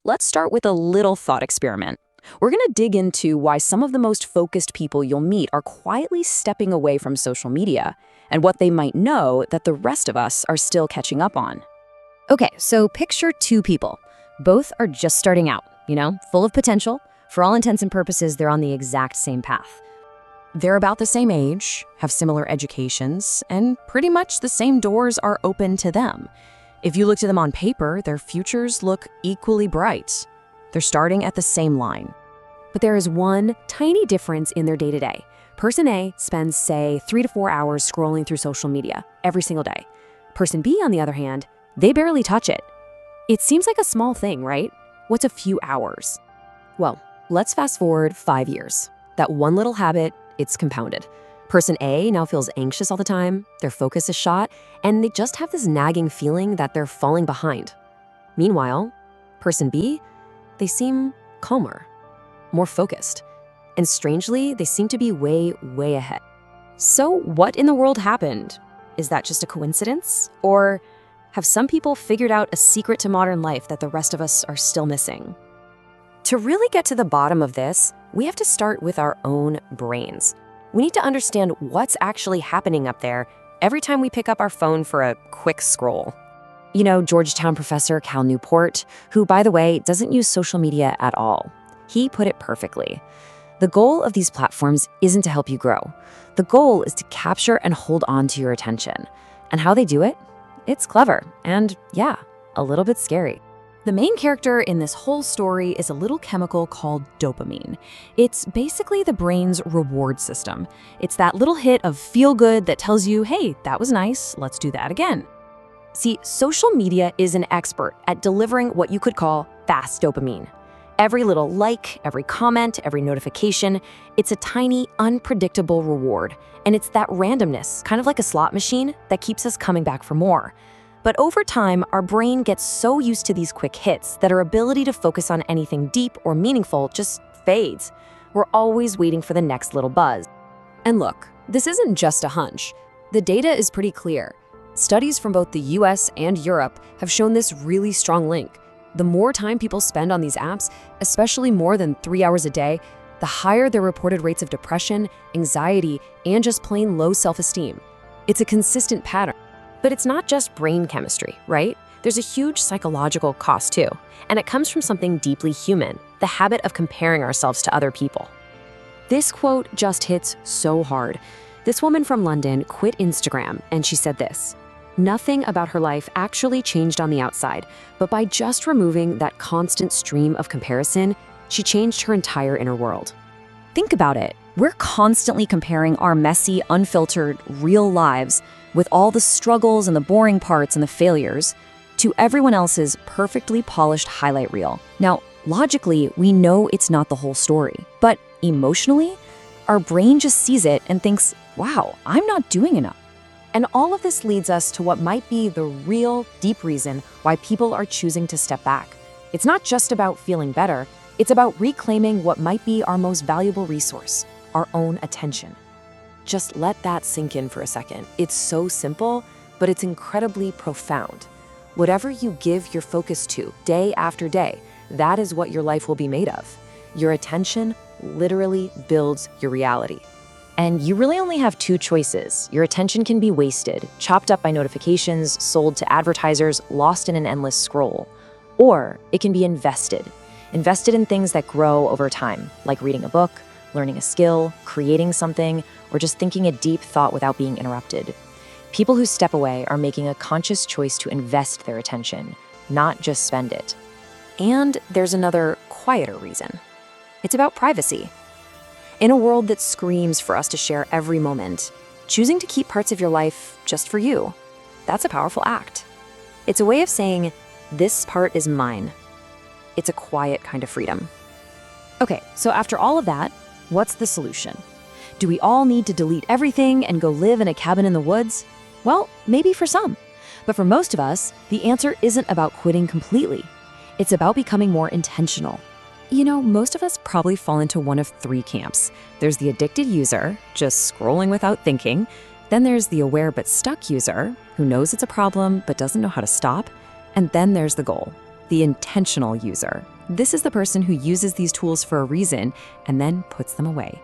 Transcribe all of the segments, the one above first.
Let's start with a little thought experiment. We're going to dig into why some of the most focused people you'll meet are quietly stepping away from social media and what they might know that the rest of us are still catching up on. Okay, so picture two people. Both are just starting out, full of potential. For all intents and purposes, they're on the exact same path. They're about the same age, have similar educations, and pretty much the same doors are open to them. If you look at them on paper, their futures look equally bright. They're starting at the same line. But there is one tiny difference in their day-to-day. Person A spends, say, 3 to 4 hours scrolling through social media every single day. Person B, on the other hand, they barely touch it. It seems like a small thing, right? What's a few hours? Well, let's fast forward 5 years. That one little habit, it's compounded. Person A now feels anxious all the time, their focus is shot, and they just have this nagging feeling that they're falling behind. Meanwhile, person B, they seem calmer, more focused. And strangely, they seem to be way, way ahead. So what in the world happened? Is that just a coincidence? Or have some people figured out a secret to modern life that the rest of us are still missing? To really get to the bottom of this, we have to start with our own brains. We need to understand what's actually happening up there every time we pick up our phone for a quick scroll. Georgetown professor Cal Newport, who, by the way, doesn't use social media at all. He put it perfectly. The goal of these platforms isn't to help you grow. The goal is to capture and hold on to your attention. And how they do it? It's clever and, yeah, a little bit scary. The main character in this whole story is a little chemical called dopamine. It's basically the brain's reward system. It's that little hit of feel-good that tells you, hey, that was nice, let's do that again. See, social media is an expert at delivering what you could call fast dopamine. Every little like, every comment, every notification, it's a tiny, unpredictable reward. And it's that randomness, kind of like a slot machine, that keeps us coming back for more. But over time, our brain gets so used to these quick hits that our ability to focus on anything deep or meaningful just fades. We're always waiting for the next little buzz. And look, this isn't just a hunch. The data is pretty clear. Studies from both the US and Europe have shown this really strong link. The more time people spend on these apps, especially more than 3 hours a day, the higher their reported rates of depression, anxiety, and just plain low self-esteem. It's a consistent pattern. But it's not just brain chemistry, right? There's a huge psychological cost too, and it comes from something deeply human, the habit of comparing ourselves to other people. This quote just hits so hard. This woman from London quit Instagram, and she said this: "Nothing about her life actually changed on the outside, but by just removing that constant stream of comparison, she changed her entire inner world." Think about it. We're constantly comparing our messy, unfiltered, real lives with all the struggles and the boring parts and the failures to everyone else's perfectly polished highlight reel. Now, logically, we know it's not the whole story, but emotionally, our brain just sees it and thinks, wow, I'm not doing enough. And all of this leads us to what might be the real, deep reason why people are choosing to step back. It's not just about feeling better, it's about reclaiming what might be our most valuable resource, our own attention. Just let that sink in for a second. It's so simple, but it's incredibly profound. Whatever you give your focus to day after day, that is what your life will be made of. Your attention literally builds your reality. And you really only have two choices. Your attention can be wasted, chopped up by notifications, sold to advertisers, lost in an endless scroll. Or it can be invested in things that grow over time, like reading a book, learning a skill, creating something, or just thinking a deep thought without being interrupted. People who step away are making a conscious choice to invest their attention, not just spend it. And there's another, quieter reason. It's about privacy. In a world that screams for us to share every moment, choosing to keep parts of your life just for you, that's a powerful act. It's a way of saying, this part is mine. It's a quiet kind of freedom. Okay, so after all of that, what's the solution? Do we all need to delete everything and go live in a cabin in the woods? Well, maybe for some. But for most of us, the answer isn't about quitting completely. It's about becoming more intentional. Most of us probably fall into one of three camps. There's the addicted user, just scrolling without thinking. Then there's the aware but stuck user, who knows it's a problem but doesn't know how to stop. And then there's the goal, the intentional user. This is the person who uses these tools for a reason and then puts them away.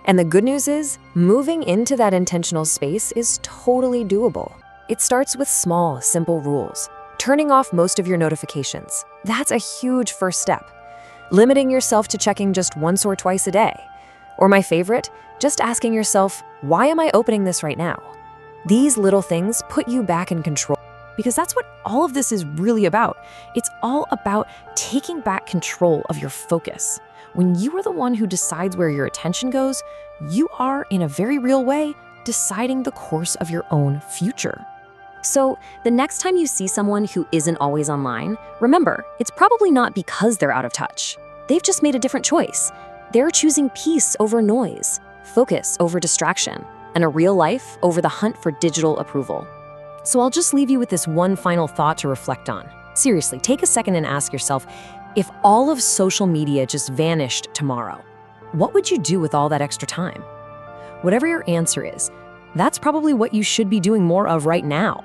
And the good news is, moving into that intentional space is totally doable. It starts with small, simple rules. Turning off most of your notifications. That's a huge first step. Limiting yourself to checking just once or twice a day. Or my favorite, just asking yourself, why am I opening this right now? These little things put you back in control, because that's what all of this is really about. It's all about taking back control of your focus. When you are the one who decides where your attention goes, you are, in a very real way, deciding the course of your own future. So, the next time you see someone who isn't always online, remember, it's probably not because they're out of touch. They've just made a different choice. They're choosing peace over noise, focus over distraction, and a real life over the hunt for digital approval. So I'll just leave you with this one final thought to reflect on. Seriously, take a second and ask yourself, if all of social media just vanished tomorrow, what would you do with all that extra time? Whatever your answer is, that's probably what you should be doing more of right now.